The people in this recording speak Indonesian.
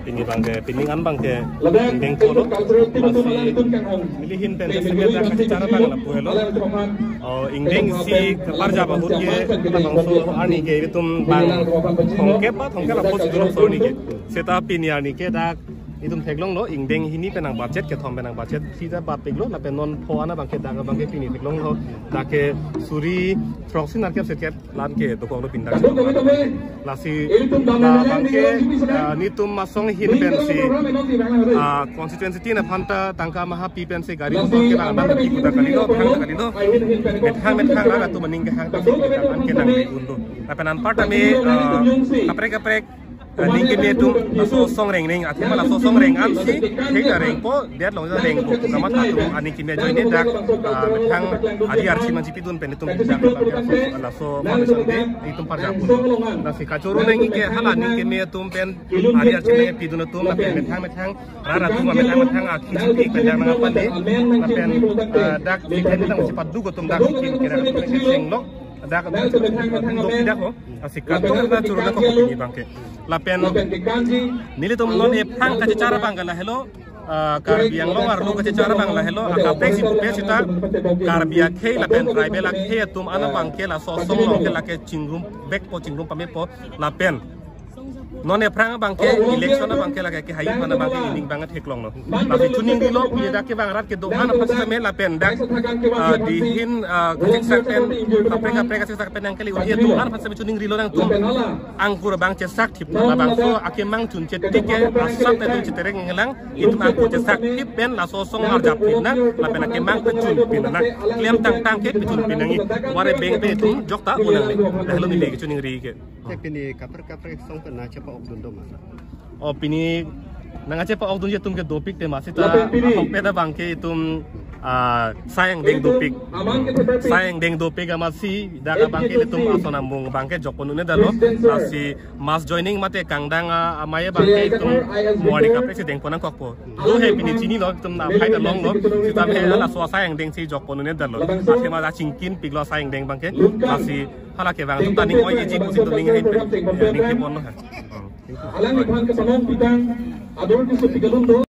pini bangke piningan bangke deng kolo masih milihin pentas sebentar kasih cara bang lah puelo ingdeng si keparja bahut ye bangso ani ke itum bang thongke lah pos dulu so ni ke seta pini ani ke dak itum teglong lo ingdeng hini penang budget ke thom penang budget sida bat peglo na penon phoana bangke daga bangke pini teglong lo dake suri proxy narkep setket lan ke to kong lo pindah lasi bangke nitum masong hin pensi constituency tina phanta tangka maha pi pensi gari ko ke bang bang ki kuda kalino methang rara tu maning ke hang ta an ke nang undo tapenan parta me kaprek ningke me tum laso song reng ning athema laso song reng am si thega reng po der long reng bu kamat tu ani ki me join ni dak methang adi archi manji pidun pen tum dak laso foundation de itum parja pun na si kachoro neng ke hala ningke me tum pen adi archi me pidun tum na pen methang rara tum methang akhi ki penjang na pande na pen dak si ken tang si padu ko tum dak ki kira sing lo dak dok tidak ko asik katung na churu na ko ni bangke lapen nili tum non e phang ka cara bangala hello karbiang lo warlo ka cara bangala hello akapek si pupe sita karbia khe lapen tribal la khe tum ana bangke la so song lo ke la ke chingrum back po chingrum pame po lapen non e prang bangke election bangke la ke hayi mana bangke ining banget heklong no tapi tuning dilo pi dak ke bangrat ke do ana pas me la pen dak di hin kajik saken apreka saken yang kali uhi tu ana pas me tuning dilo nang tu angkur bang cesak tip la bang so ake mang tun cetik ke asap te tun cetereng ngelang itu angkur cesak tip pen la sosong arjap na la pen ake mang tun pin na klem tang ke tun pin ngi ware beng pe tu jokta unang le dahlo ni le tuning ri ke pini kaper song kena cepa okdundo masa pini nang cepa okdun je tum ke dopik te masita peda bangke tum sayang deng dopik amasi daga bangke tum asona mung bangke jokonune dalo asi mas joining mate kangdang amaya bangke tum muari kapre se deng ponang kokpo do he pini chini lo tum na phai da long lo sitam he ala so sayang deng si jokonune dalo ase ma da chingkin piglo sayang deng bangke asi hala ke bang tum tani oi ji pusi tum ning he ning ke ponno ha alang ni bang ke salong bidang adol di sepigalun do